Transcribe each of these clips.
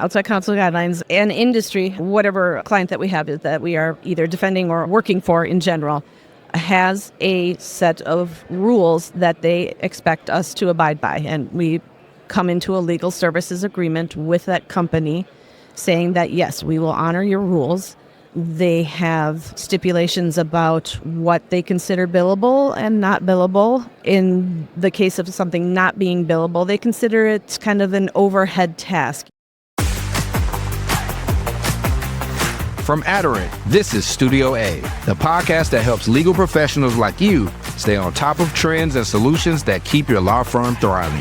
outside counsel guidelines and industry, whatever client that we have is that we are either defending or working for in general, has a set of rules that they expect us to abide by. And we come into a legal services agreement with that company saying that, yes, we will honor your rules. They have stipulations about what they consider billable and not billable. In the case of something not being billable, they consider it kind of an overhead task. From Aderant, this is Studio A, the podcast that helps legal professionals like you stay on top of trends and solutions that keep your law firm thriving.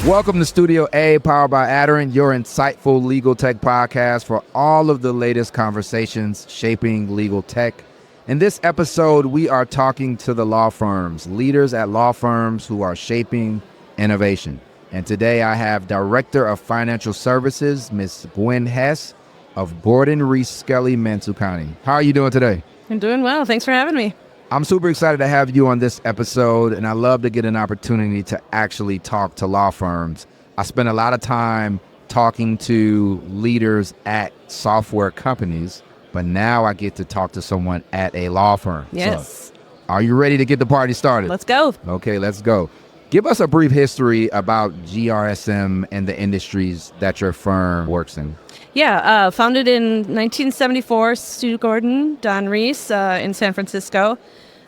Welcome to Studio A, powered by Aderant, your insightful legal tech podcast for all of the latest conversations shaping legal tech. In this episode, we are talking to the law firms, leaders at law firms who are shaping innovation. And today I have Director of Financial Services, Ms. Gwen Hess of Gordon, Rees, Scully, Mansukhani. How are you doing today? I'm doing well. Thanks for having me. I'm super excited to have you on this episode, and I love to get an opportunity to actually talk to law firms. I spend a lot of time talking to leaders at software companies, but now I get to talk to someone at a law firm. Yes. So, are you ready to get the party started? Let's go. Okay, let's go. Give us a brief history about GRSM and the industries that your firm works in. Yeah, founded in 1974, Stu Gordon, Don Rees in San Francisco.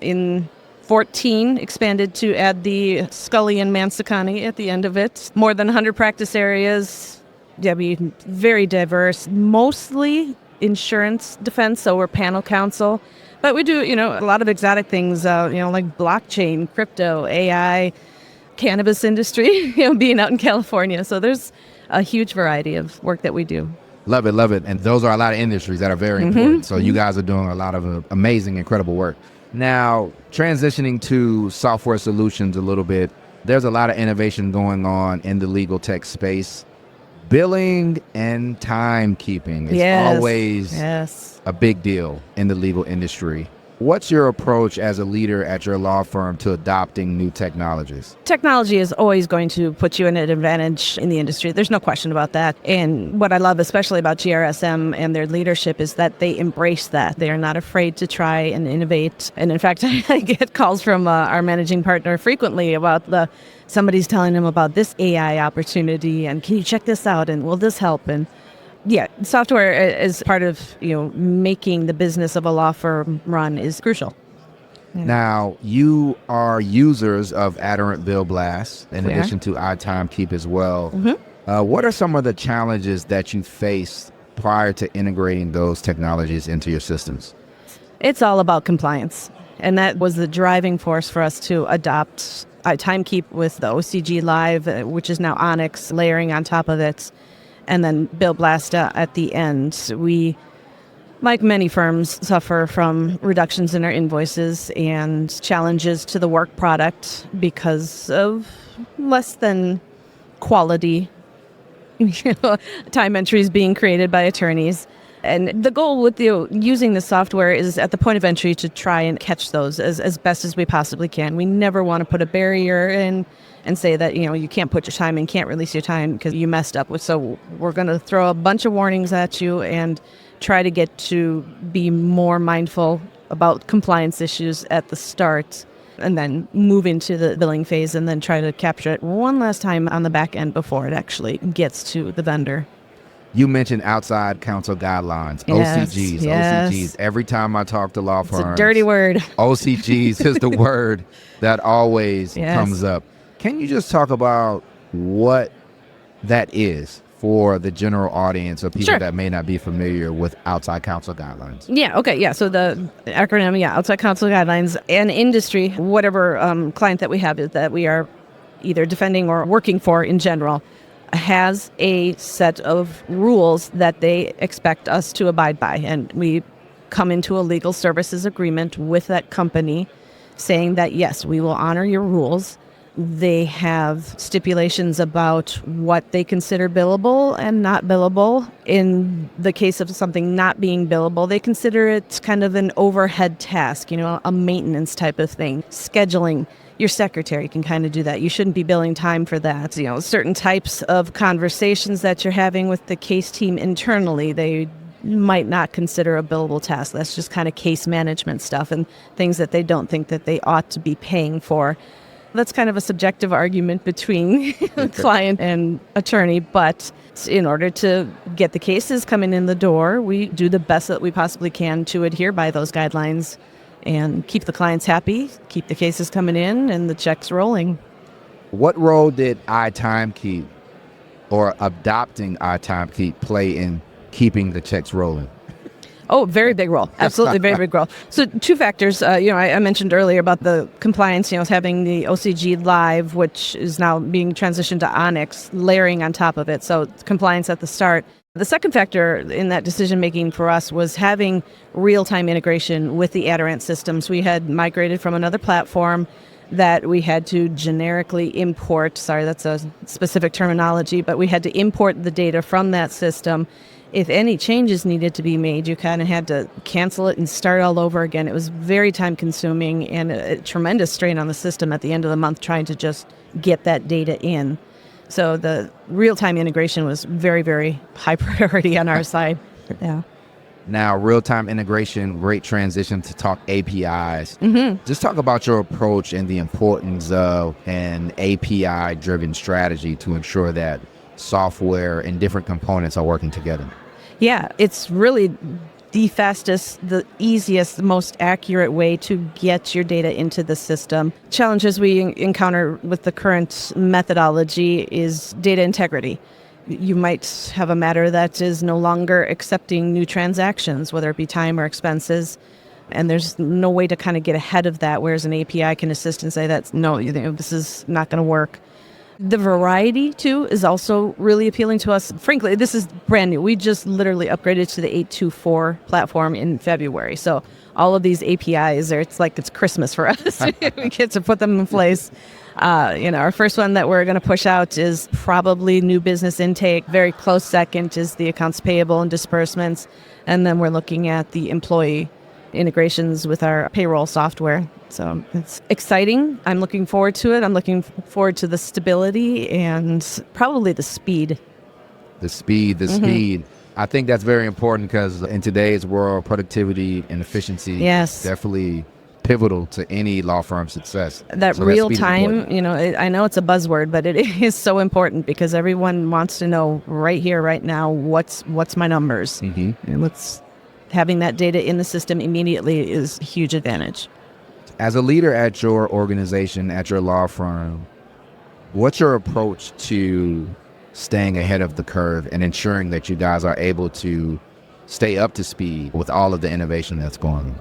In 14, expanded to add the Scully and Mansukhani at the end of it. More than 100 practice areas. Yeah, very diverse, mostly insurance defense, so we're panel counsel. But we do, a lot of exotic things, like blockchain, crypto, AI, cannabis industry, being out in California. So there's a huge variety of work that we do. Love it, love it. And those are a lot of industries that are very important. So you guys are doing a lot of amazing, incredible work. Now, transitioning to software solutions a little bit, there's a lot of innovation going on in the legal tech space. Billing and timekeeping is always a big deal in the legal industry. What's your approach as a leader at your law firm to adopting new technologies? Technology is always going to put you in an advantage in the industry. There's no question about that. And what I love especially about GRSM and their leadership is that they embrace that. They are not afraid to try and innovate. And in fact, I get calls from our managing partner frequently about somebody's telling them about this AI opportunity and can you check this out and will this help? And yeah, software is part of, making the business of a law firm run is crucial. Yeah. Now, you are users of Aderant BillBlast in addition to iTimekeep as well. What are some of the challenges that you faced prior to integrating those technologies into your systems? It's all about compliance. And that was the driving force for us to adopt iTimekeep with the OCG Live, which is now Onyx, layering on top of it. And then BillBlast at the end. We, like many firms, suffer from reductions in our invoices and challenges to the work product because of less than quality time entries being created by attorneys. And the goal with using the software is at the point of entry to try and catch those as best as we possibly can. We never want to put a barrier in and say that, you can't put your time in, can't release your time because you messed up. So we're going to throw a bunch of warnings at you and try to get to be more mindful about compliance issues at the start and then move into the billing phase and then try to capture it one last time on the back end before it actually gets to the vendor. You mentioned outside counsel guidelines, OCGs, OCGs. Every time I talk to law firms, it's a dirty word. OCGs is the word that always comes up. Can you just talk about what that is for the general audience or people that may not be familiar with outside counsel guidelines? Yeah, okay, yeah. So the acronym, outside counsel guidelines and industry, whatever client that we have is that we are either defending or working for in general, has a set of rules that they expect us to abide by. And we come into a legal services agreement with that company saying that, yes, we will honor your rules. They have stipulations about what they consider billable and not billable. In the case of something not being billable, they consider it kind of an overhead task, a maintenance type of thing. Scheduling. your secretary can kind of do that. You shouldn't be billing time for that. Certain types of conversations that you're having with the case team internally, they might not consider a billable task. That's just kind of case management stuff and things that they don't think that they ought to be paying for. That's kind of a subjective argument between client and attorney, but in order to get the cases coming in the door, we do the best that we possibly can to adhere by those guidelines and keep the clients happy, keep the cases coming in and the checks rolling. What role did iTimekeep or adopting iTimekeep play in keeping the checks rolling? Oh, very big role. Absolutely, very big role. So 2 factors. I mentioned earlier about the compliance, having the OCG live, which is now being transitioned to Onyx, layering on top of it. So compliance at the start. The second factor in that decision-making for us was having real-time integration with the Aderant systems. We had migrated from another platform that we had to generically import. Sorry, that's a specific terminology, but we had to import the data from that system. If any changes needed to be made, you kind of had to cancel it and start all over again. It was very time-consuming and a tremendous strain on the system at the end of the month trying to just get that data in. So the real-time integration was very, very high priority on our side. Yeah. Now, real-time integration, great transition to talk APIs. Mm-hmm. Just talk about your approach and the importance of an API-driven strategy to ensure that software and different components are working together. Yeah, it's really the fastest, the easiest, the most accurate way to get your data into the system. Challenges we encounter with the current methodology is data integrity. You might have a matter that is no longer accepting new transactions, whether it be time or expenses, and there's no way to kind of get ahead of that, whereas an API can assist and say that, no, this is not going to work. The variety, too, is also really appealing to us. Frankly, this is brand new. We just literally upgraded to the 8.2.4 platform in February. So all of these APIs, it's like it's Christmas for us. We get to put them in place. Our first one that we're going to push out is probably new business intake. Very close second is the accounts payable and disbursements. And then we're looking at the employee integrations with our payroll software. So it's exciting. I'm looking forward to it. I'm looking forward to the stability and probably the speed. The speed. I think that's very important because in today's world, productivity and efficiency is definitely pivotal to any law firm success. That real time, I know it's a buzzword, but it is so important because everyone wants to know right here, right now, what's my numbers. Mm-hmm. And having that data in the system immediately is a huge advantage. As a leader at your organization, at your law firm, what's your approach to staying ahead of the curve and ensuring that you guys are able to stay up to speed with all of the innovation that's going on?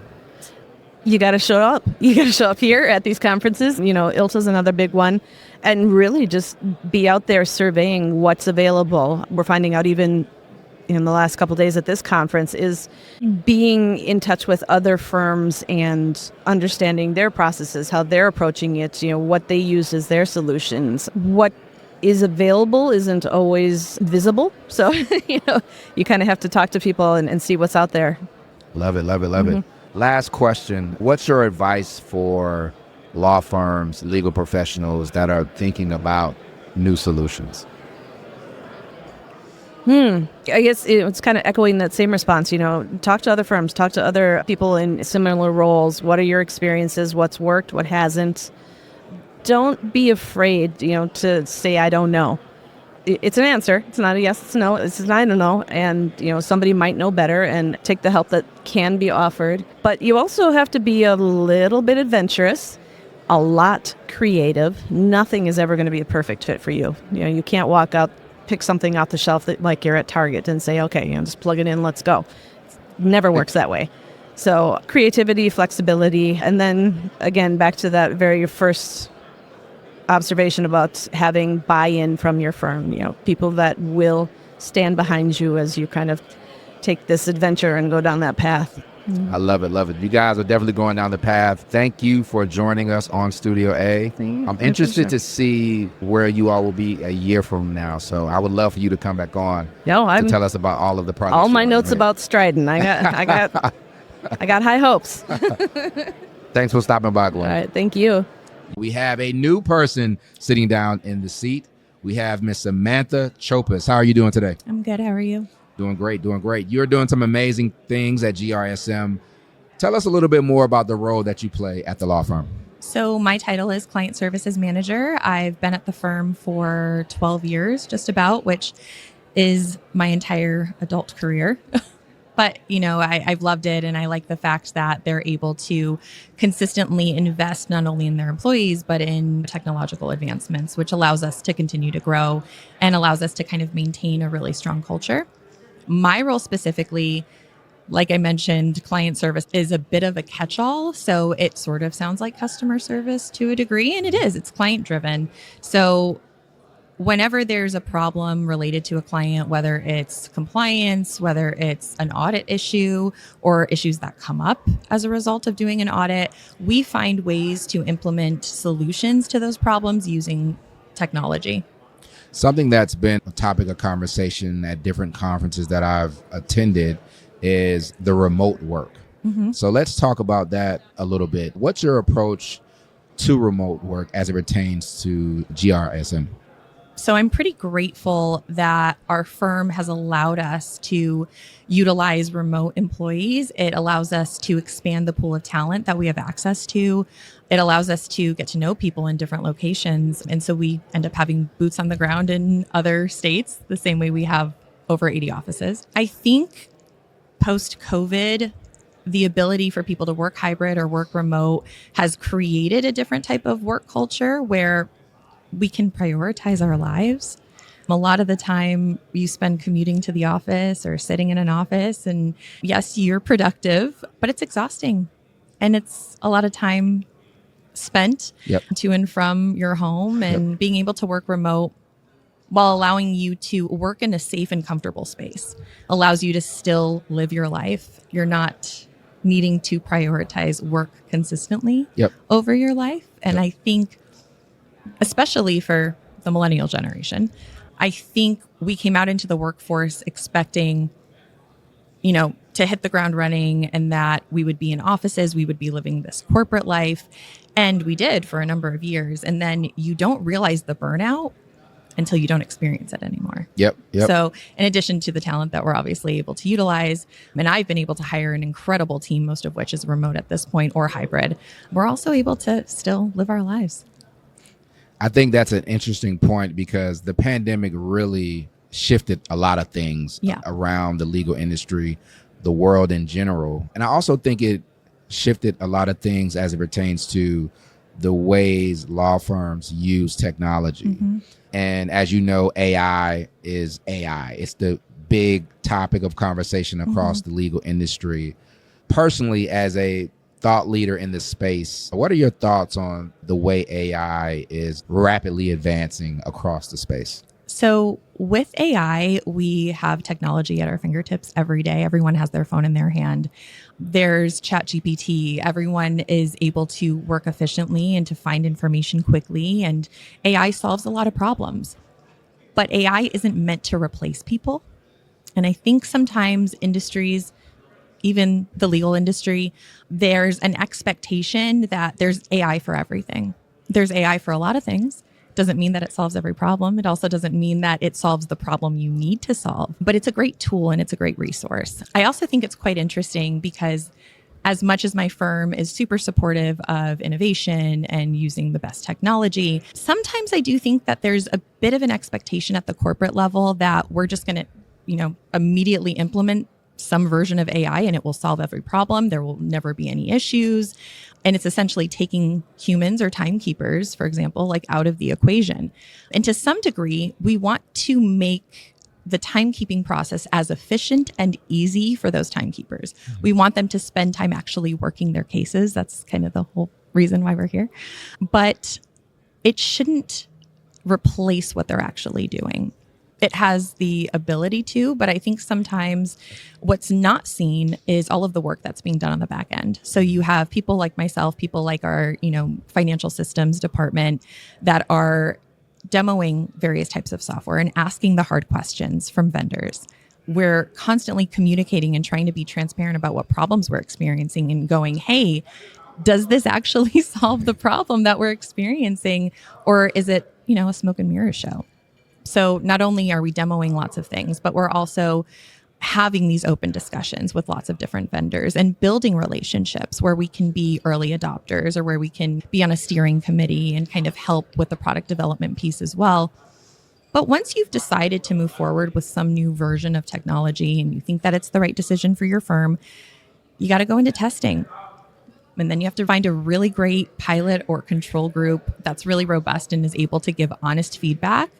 You got to show up. You got to show up here at these conferences. ILTA's another big one. And really just be out there surveying what's available. We're finding out even in the last couple of days at this conference is being in touch with other firms and understanding their processes, how they're approaching it, what they use as their solutions. What is available isn't always visible. So, you kind of have to talk to people and see what's out there. Love it. Last question. What's your advice for law firms, legal professionals that are thinking about new solutions? I guess it's kind of echoing that same response, talk to other firms, talk to other people in similar roles. What are your experiences? What's worked? What hasn't? Don't be afraid, to say, I don't know. It's an answer. It's not a yes, it's a no. It's an I don't know. And, somebody might know better and take the help that can be offered. But you also have to be a little bit adventurous, a lot creative. Nothing is ever going to be a perfect fit for you. You can't walk out, pick something off the shelf that like you're at Target and say, okay, just plug it in, let's go. It never works that way. So creativity, flexibility, and then again, back to that very first observation about having buy-in from your firm, people that will stand behind you as you kind of take this adventure and go down that path. I love it. You guys are definitely going down the path. Thank you for joining us on Studio A. I'm interested to see where you all will be a year from now. So I would love for you to come back on to tell us about all of the projects. All my notes about Strident. I got high hopes. Thanks for stopping by, Gwen. All right, thank you. We have a new person sitting down in the seat. We have Miss Samantha Chopus. How are you doing today? I'm good. How are you? Doing great, doing great. You're doing some amazing things at GRSM. Tell us a little bit more about the role that you play at the law firm. So my title is Client Services Manager. I've been at the firm for 12 years, just about, which is my entire adult career. But, I've loved it. And I like the fact that they're able to consistently invest not only in their employees, but in technological advancements, which allows us to continue to grow and allows us to kind of maintain a really strong culture. My role specifically, like I mentioned, client service is a bit of a catch-all. So it sort of sounds like customer service to a degree, and it is. It's client-driven. So whenever there's a problem related to a client, whether it's compliance, whether it's an audit issue, or issues that come up as a result of doing an audit, we find ways to implement solutions to those problems using technology. Something that's been a topic of conversation at different conferences that I've attended is the remote work. Mm-hmm. So let's talk about that a little bit. What's your approach to remote work as it pertains to GRSM? So I'm pretty grateful that our firm has allowed us to utilize remote employees. It allows us to expand the pool of talent that we have access to. It allows us to get to know people in different locations. And so we end up having boots on the ground in other states, the same way we have over 80 offices. I think post-COVID, the ability for people to work hybrid or work remote has created a different type of work culture where we can prioritize our lives. A lot of the time you spend commuting to the office or sitting in an office, and yes, you're productive, but it's exhausting. And it's a lot of time spent to and from your home, and being able to work remote while allowing you to work in a safe and comfortable space allows you to still live your life. You're not needing to prioritize work consistently over your life. And I think, especially for the millennial generation, I think we came out into the workforce expecting, to hit the ground running, and that we would be in offices, we would be living this corporate life. And we did for a number of years. And then you don't realize the burnout until you don't experience it anymore. Yep. So in addition to the talent that we're obviously able to utilize, and I've been able to hire an incredible team, most of which is remote at this point or hybrid, we're also able to still live our lives. I think that's an interesting point because the pandemic really shifted a lot of things around the legal industry, the world in general. And I also think it shifted a lot of things as it pertains to the ways law firms use technology. Mm-hmm. And as you know, AI is AI. It's the big topic of conversation across the legal industry. Personally, as a thought leader in this space, what are your thoughts on the way AI is rapidly advancing across the space? So with AI, we have technology at our fingertips every day. Everyone has their phone in their hand. There's ChatGPT. Everyone is able to work efficiently and to find information quickly. And AI solves a lot of problems. But AI isn't meant to replace people. And I think sometimes industries, even the legal industry, there's an expectation that there's AI for everything. There's AI for a lot of things. Doesn't mean that it solves every problem. It also doesn't mean that it solves the problem you need to solve, but it's a great tool and it's a great resource. I also think it's quite interesting because as much as my firm is super supportive of innovation and using the best technology, sometimes I do think that there's a bit of an expectation at the corporate level that we're just going to, immediately implement some version of AI and it will solve every problem. There will never be any issues. And it's essentially taking humans or timekeepers, for example, out of the equation. And to some degree, we want to make the timekeeping process as efficient and easy for those timekeepers. Mm-hmm. We want them to spend time actually working their cases. That's kind of the whole reason why we're here. But it shouldn't replace what they're actually doing. It has the ability to, but I think sometimes what's not seen is all of the work that's being done on the back end. So you have people like myself, people like our, financial systems department that are demoing various types of software and asking the hard questions from vendors. We're constantly communicating and trying to be transparent about what problems we're experiencing and going, hey, does this actually solve the problem that we're experiencing? Or is it, a smoke and mirrors show? So not only are we demoing lots of things, but we're also having these open discussions with lots of different vendors and building relationships where we can be early adopters or where we can be on a steering committee and kind of help with the product development piece as well. But once you've decided to move forward with some new version of technology and you think that it's the right decision for your firm, you got to go into testing. And then you have to find a really great pilot or control group that's really robust and is able to give honest feedback,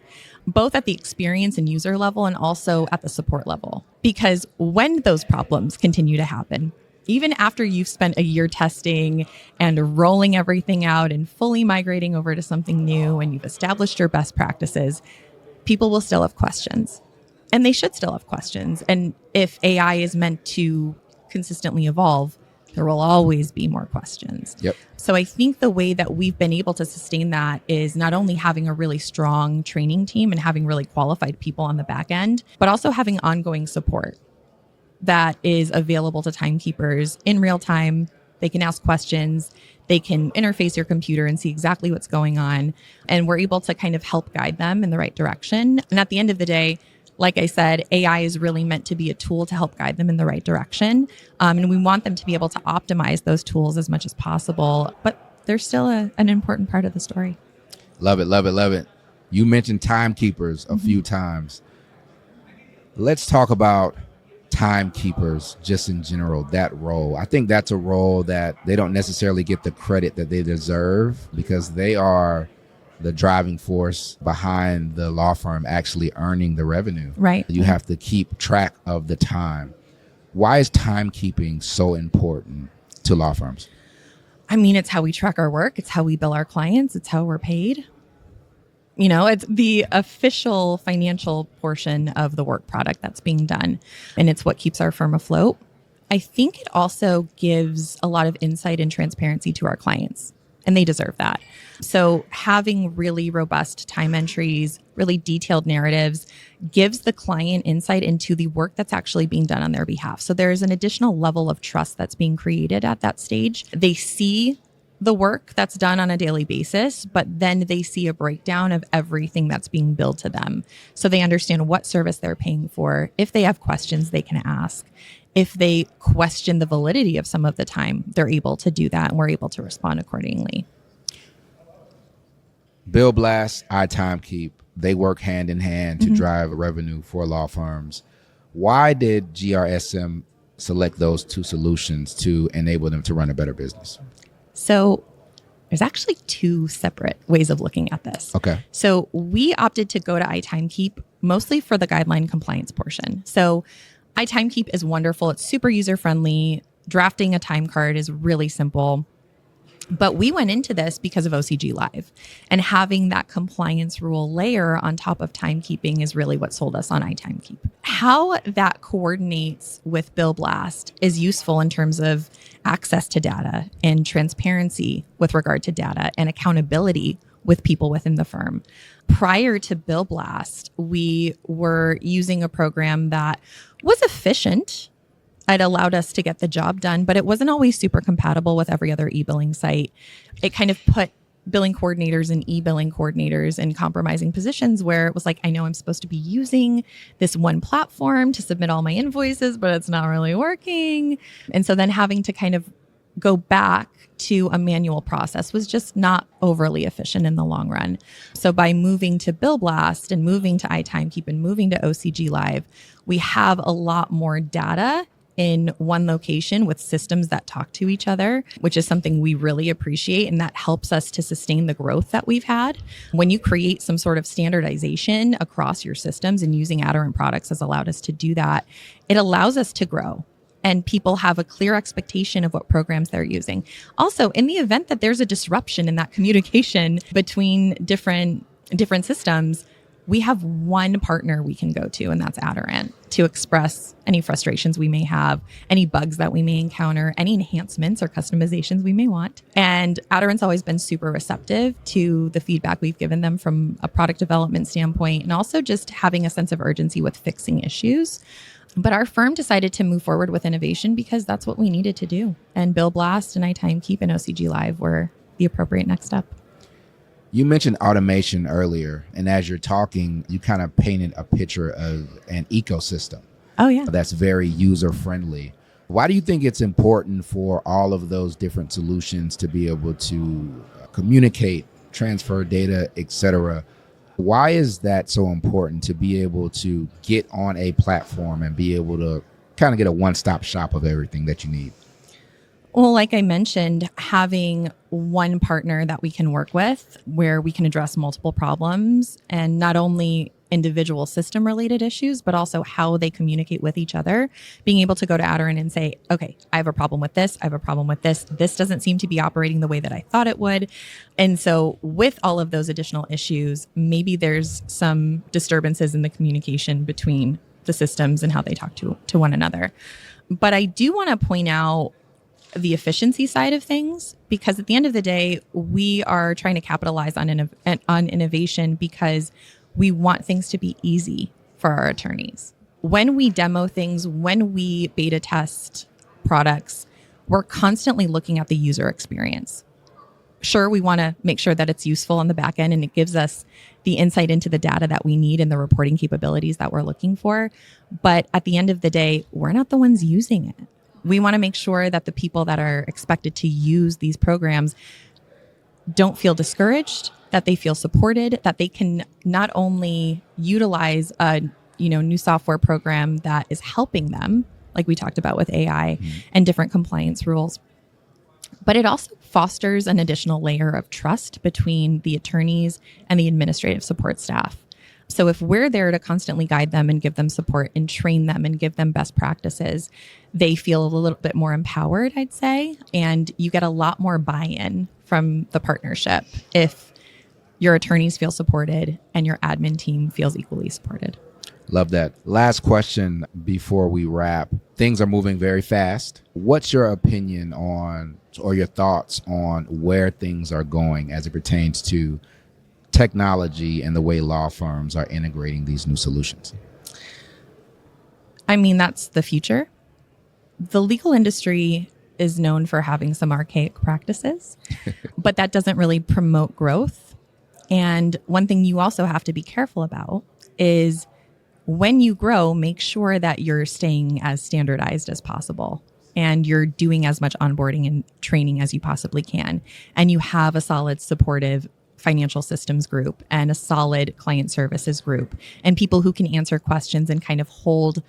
both at the experience and user level and also at the support level. Because when those problems continue to happen, even after you've spent a year testing and rolling everything out and fully migrating over to something new and you've established your best practices, people will still have questions. And they should still have questions. And if AI is meant to consistently evolve, there will always be more questions. Yep. So I think the way that we've been able to sustain that is not only having a really strong training team and having really qualified people on the back end, but also having ongoing support that is available to timekeepers in real time. They can ask questions. They can interface your computer and see exactly what's going on. And we're able to kind of help guide them in the right direction. And at the end of the day, like I said, AI is really meant to be a tool to help guide them in the right direction. And we want them to be able to optimize those tools as much as possible. But they're still an important part of the story. Love it, love it, love it. You mentioned timekeepers a few times. Let's talk about timekeepers just in general, that role. I think that's a role that they don't necessarily get the credit that they deserve because they are the driving force behind the law firm actually earning the revenue. Right. You have to keep track of the time. Why is timekeeping so important to law firms? I mean, it's how we track our work. It's how we bill our clients. It's how we're paid. It's the official financial portion of the work product that's being done. And it's what keeps our firm afloat. I think it also gives a lot of insight and transparency to our clients. And they deserve that. So having really robust time entries, really detailed narratives gives the client insight into the work that's actually being done on their behalf. So there's an additional level of trust that's being created at that stage. They see the work that's done on a daily basis, but then they see a breakdown of everything that's being billed to them. So they understand what service they're paying for. If they have questions, they can ask. If they question the validity of some of the time, they're able to do that and we're able to respond accordingly. BillBlast, iTimekeep, they work hand in hand to drive revenue for law firms. Why did GRSM select those two solutions to enable them to run a better business? So there's actually two separate ways of looking at this. Okay. So we opted to go to iTimekeep mostly for the guideline compliance portion. So iTimekeep is wonderful. It's super user-friendly. Drafting a time card is really simple. But we went into this because of OCG Live. And having that compliance rule layer on top of timekeeping is really what sold us on iTimekeep. How that coordinates with BillBlast is useful in terms of access to data and transparency with regard to data and accountability with people within the firm. Prior to BillBlast, we were using a program that was efficient. It allowed us to get the job done, but it wasn't always super compatible with every other e-billing site. It kind of put billing coordinators and e-billing coordinators in compromising positions where it was like, I know I'm supposed to be using this one platform to submit all my invoices, but it's not really working. And so then having to kind of go back to a manual process was just not overly efficient in the long run. So by moving to BillBlast and moving to iTimekeep and moving to OCG Live, we have a lot more data in one location with systems that talk to each other, which is something we really appreciate. And that helps us to sustain the growth that we've had. When you create some sort of standardization across your systems, and using Aderant products has allowed us to do that, it allows us to grow. And people have a clear expectation of what programs they're using. Also, in the event that there's a disruption in that communication between different systems, we have one partner we can go to, and that's Aderant, to express any frustrations we may have, any bugs that we may encounter, any enhancements or customizations we may want. And Aderant's always been super receptive to the feedback we've given them from a product development standpoint, and also just having a sense of urgency with fixing issues. But our firm decided to move forward with innovation because that's what we needed to do. And BillBlast and iTimekeep and OCG Live were the appropriate next step. You mentioned automation earlier, and as you're talking, you kind of painted a picture of an ecosystem. Oh, yeah. That's very user-friendly. Why do you think it's important for all of those different solutions to be able to communicate, transfer data, etc.? Why is that so important to be able to get on a platform and be able to kind of get a one-stop shop of everything that you need? Well, like I mentioned, having one partner that we can work with where we can address multiple problems and not only individual system related issues, but also how they communicate with each other, being able to go to Aderant and say, okay, I have a problem with this. I have a problem with this. This doesn't seem to be operating the way that I thought it would. And so with all of those additional issues, maybe there's some disturbances in the communication between the systems and how they talk to one another. But I do want to point out the efficiency side of things, because at the end of the day, we are trying to capitalize on innovation because we want things to be easy for our attorneys. When we demo things, when we beta test products, we're constantly looking at the user experience. Sure, we want to make sure that it's useful on the back end and it gives us the insight into the data that we need and the reporting capabilities that we're looking for. But at the end of the day, we're not the ones using it. We want to make sure that the people that are expected to use these programs don't feel discouraged, that they feel supported, that they can not only utilize a new software program that is helping them, like we talked about with AI and different compliance rules, but it also fosters an additional layer of trust between the attorneys and the administrative support staff. So if we're there to constantly guide them and give them support and train them and give them best practices, they feel a little bit more empowered, I'd say. And you get a lot more buy-in from the partnership if your attorneys feel supported and your admin team feels equally supported. Love that. Last question before we wrap. Things are moving very fast. What's your opinion on, or your thoughts on where things are going as it pertains to technology and the way law firms are integrating these new solutions? I mean, that's the future. The legal industry is known for having some archaic practices, but that doesn't really promote growth. And one thing you also have to be careful about is when you grow, make sure that you're staying as standardized as possible and you're doing as much onboarding and training as you possibly can. And you have a solid, supportive financial systems group and a solid client services group and people who can answer questions and kind of hold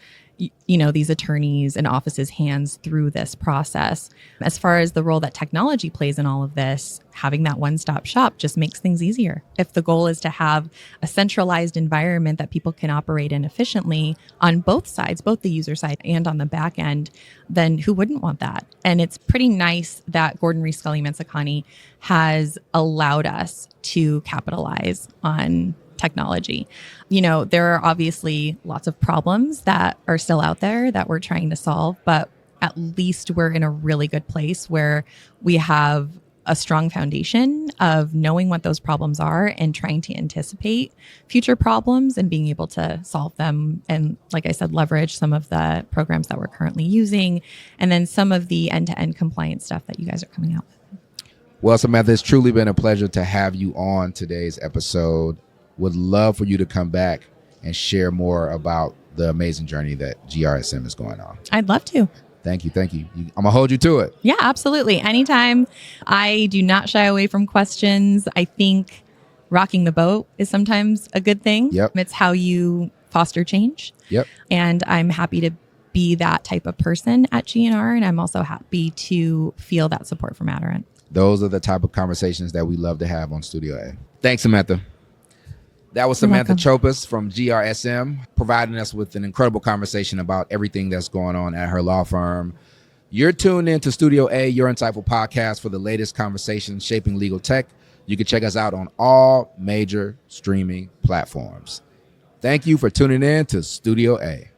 these attorneys and offices' hands through this process. As far as the role that technology plays in all of this, having that one-stop shop just makes things easier. If the goal is to have a centralized environment that people can operate in efficiently on both sides, both the user side and on the back end, then who wouldn't want that? And it's pretty nice that Gordon, Rees, Scully, Mansukhani has allowed us to capitalize on technology. There are obviously lots of problems that are still out there that we're trying to solve, but at least we're in a really good place where we have a strong foundation of knowing what those problems are and trying to anticipate future problems and being able to solve them. And like I said, leverage some of the programs that we're currently using and then some of the end-to-end compliance stuff that you guys are coming out with. Well, Samantha, it's truly been a pleasure to have you on today's episode. Would love for you to come back and share more about the amazing journey that GRSM is going on. I'd love to. Thank you. I'm going to hold you to it. Yeah, absolutely. Anytime. I do not shy away from questions. I think rocking the boat is sometimes a good thing. Yep. It's how you foster change. Yep. And I'm happy to be that type of person at GNR. And I'm also happy to feel that support from Aderant. Those are the type of conversations that we love to have on Studio A. Thanks, Samantha. That was Samantha Chopus from GRSM, providing us with an incredible conversation about everything that's going on at her law firm. You're tuned in to Studio A, your insightful podcast for the latest conversations shaping legal tech. You can check us out on all major streaming platforms. Thank you for tuning in to Studio A.